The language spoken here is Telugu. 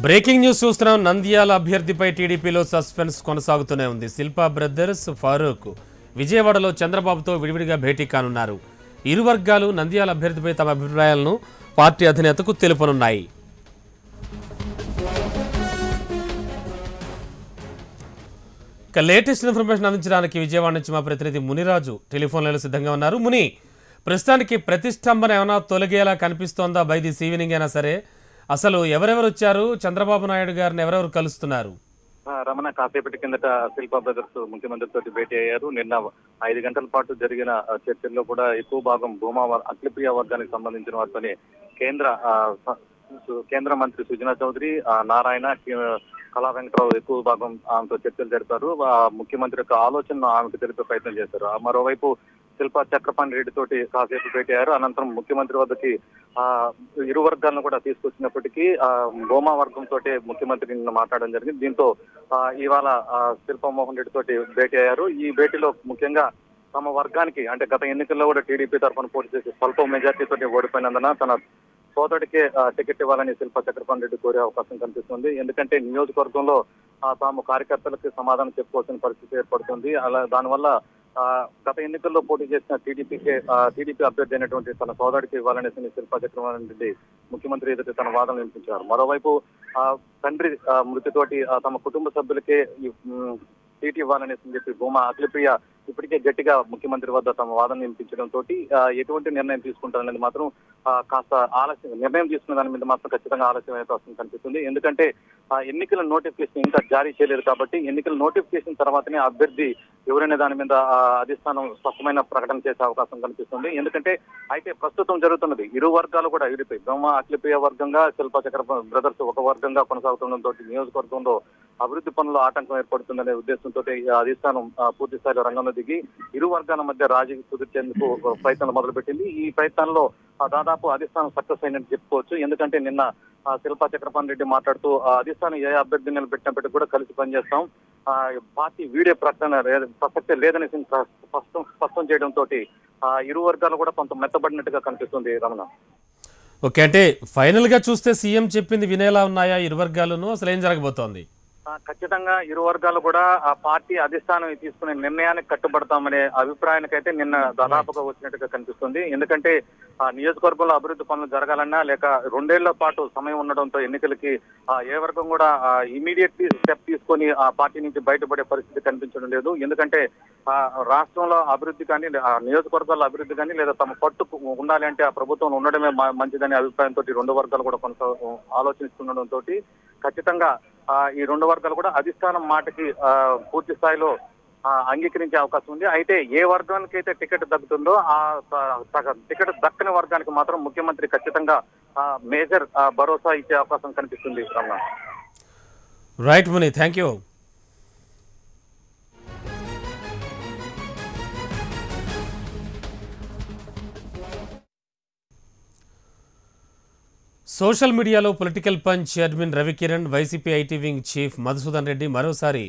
బ్రేకింగ్ న్యూస్ చూస్తున్నాం. నంద్యాల అభ్యర్థిపై టీడీపీలో సస్పెన్స్ కొనసాగుతూనే ఉంది. శిల్పా బ్రదర్స్ ఫారూక్ విజయవాడలో చంద్రబాబుతో విడివిడిగా భేటీ కానున్నారు. ఇరు వర్గాలు నంద్యాల అభ్యర్థిపై తమ అభిప్రాయాలను పార్టీ అధినేతకు తెలుపనున్నాయి. లేటెస్ట్ ఇన్ఫర్మేషన్ అందించడానికి విజయవాడ నుంచి మా ప్రతినిధి మునిరాజు టెలిఫోన్ లైన్లో సిద్ధంగా ఉన్నారు. ముని, ప్రస్తుతానికి ప్రతిష్టంభన ఏమైనా తొలగేలా కనిపిస్తోందా? బై దిస్ ఈవినింగ్ అయినా సరే అసలు ఎవరెవరు వచ్చారు? చంద్రబాబు నాయుడు గారిని ఎవరెవరు కలుస్తున్నారు? రమణ కాసేపటి కిందట శిల్పా బ్రదర్స్ ముఖ్యమంత్రితో భేటీ అయ్యారు. నిన్న 5 గంటల పాటు జరిగిన చర్చల్లో కూడా ఎక్కువ భాగం భూమా అఖిలప్రియ వర్గానికి సంబంధించిన వారితోనే కేంద్ర మంత్రి సుజనా చౌదరి, నారాయణ, కళా వెంకటరావు ఎక్కువ భాగం ఆమెతో చర్చలు జరిపారు. ముఖ్యమంత్రి యొక్క ఆలోచనను ఆమెకు తెలిపే ప్రయత్నం చేశారు. మరోవైపు శిల్పా చక్రపాణి రెడ్డి తోటి కాసేపు భేటీ అయ్యారు. అనంతరం ముఖ్యమంత్రి వద్దకి ఇరు వర్గాలను కూడా తీసుకొచ్చినప్పటికీ భూమా వర్గంతో ముఖ్యమంత్రి నిన్న మాట్లాడడం జరిగింది. దీంతో ఇవాళ శిల్పా మోహన్ రెడ్డి తోటి భేటీ అయ్యారు. ఈ భేటీలో ముఖ్యంగా తమ వర్గానికి, అంటే గత ఎన్నికల్లో కూడా టీడీపీ తరఫున పోటీ చేసి స్వల్ప మెజార్టీతో ఓడిపోయినందున తన సోదరుడికే టికెట్ ఇవ్వాలని శిల్పా చక్రపాణి రెడ్డి కోరే అవకాశం కనిపిస్తుంది. ఎందుకంటే నియోజకవర్గంలో తాము కార్యకర్తలకు సమాధానం చెప్పుకోవాల్సిన పరిస్థితి ఏర్పడుతుంది. అలా దానివల్ల గత ఎన్నికల్లో పోటీ చేసిన టీడీపీ అభ్యర్థి అయినటువంటి తన సోదరుడికి ఇవ్వాలనేసి శిల్పా చక్రపాణి రెడ్డి ముఖ్యమంత్రి ఎదుట తన వాదనలు వినిపించారు. మరోవైపు తండ్రి మృతితోటి తమ కుటుంబ సభ్యులకే సీట్ ఇవ్వాలనేసి చెప్పి భూమా అఖిలప్రియ ఇప్పటికే గట్టిగా ముఖ్యమంత్రి వద్ద తమ వాదన వినిపించడంతో ఎటువంటి నిర్ణయం తీసుకుంటారనేది మాత్రం కాస్త ఆలస్యం, నిర్ణయం తీసుకున్న దాని మీద మాత్రం ఖచ్చితంగా ఆలస్యం అయితే వస్తుంది కనిపిస్తుంది. ఎందుకంటే ఎన్నికల నోటిఫికేషన్ ఇంకా జారీ చేయలేదు కాబట్టి ఎన్నికల నోటిఫికేషన్ తర్వాతనే అభ్యర్థి ఎవరైనా దాని మీద అధిష్టానం స్పష్టమైన ప్రకటన చేసే అవకాశం కనిపిస్తుంది. ఎందుకంటే అయితే ప్రస్తుతం జరుగుతున్నది ఇరు వర్గాలు కూడా విడిపోయి భూమా అఖిలప్రియ వర్గంగా, శిల్పా చక్రపాణి బ్రదర్స్ ఒక వర్గంగా కొనసాగుతుండటంతో నియోజకవర్గంలో అభివృద్ధి పనుల్లో ఆటంకం ఏర్పడుతుందనే ఉద్దేశంతో అధిష్టానం పూర్తి స్థాయిలో రంగంలో దిగి ఇరు వర్గాల మధ్య రాజీ కుదిర్చేందుకు ప్రయత్నాలు మొదలుపెట్టింది. ఈ ప్రయత్నాల్లో దాదాపు అధిష్టానం సక్సెస్ అయినట్టు చెప్పుకోవచ్చు. ఎందుకంటే నిన్న శిల్పా చక్రపాణి రెడ్డి మాట్లాడుతూ అధిష్టానం ఏ అభ్యర్థి నిలబెట్టినప్పటికీ కూడా కలిసి పనిచేస్తాం, పార్టీ వీడే ప్రసక్తే లేదనేసి స్పష్టం చేయడంతో ఇరు వర్గాలు కూడా కొంత మెత్తబడినట్టుగా కనిపిస్తుంది. రమణ, ఓకే, అంటే ఫైనల్ గా చూస్తే సీఎం చెప్పింది వినేలా ఉన్నాయా ఇరు వర్గాలను? అసలు ఏం జరగబోతోంది? ఖచ్చితంగా ఇరు వర్గాలు కూడా ఆ పార్టీ అధిష్టానం తీసుకునే నిర్ణయానికి కట్టుబడతామనే అభిప్రాయానికైతే నిన్న దాదాపుగా వచ్చినట్టుగా కనిపిస్తుంది. ఎందుకంటే నియోజకవర్గంలో అభివృద్ధి పనులు జరగాలన్నా లేక 2 ఏళ్ల పాటు సమయం ఉండడంతో ఎన్నికలకి ఏ వర్గం కూడా ఇమీడియట్లీ స్టెప్ తీసుకొని ఆ పార్టీ నుంచి బయటపడే పరిస్థితి కనిపించడం లేదు. ఎందుకంటే రాష్ట్రంలో అభివృద్ధి కానీ, నియోజకవర్గాల్లో అభివృద్ధి కానీ లేదా తమ పట్టు ఉండాలి అంటే ఆ ప్రభుత్వం ఉండడమే మంచిదనే అభిప్రాయంతో 2 వర్గాలు కూడా ఆలోచిస్తుండడంతో ఖచ్చితంగా ఈ 2 వర్గాలు కూడా అధిష్టానం మాటకి పూర్తి స్థాయిలో అంగీకరించే అవకాశం ఉంది. అయితే ఏ వర్గానికి అయితే టికెట్ దక్కుతుందో ఆ టికెట్ దక్కని వర్గానికి మాత్రం ముఖ్యమంత్రి ఖచ్చితంగా మేజర్ భరోసా ఇచ్చే అవకాశం కనిపిస్తుంది. Right Muni, thank you. Social మీడియాలో political punch admin Ravikiran, YCP IT wing chief Madhusudan Reddy మరోసారి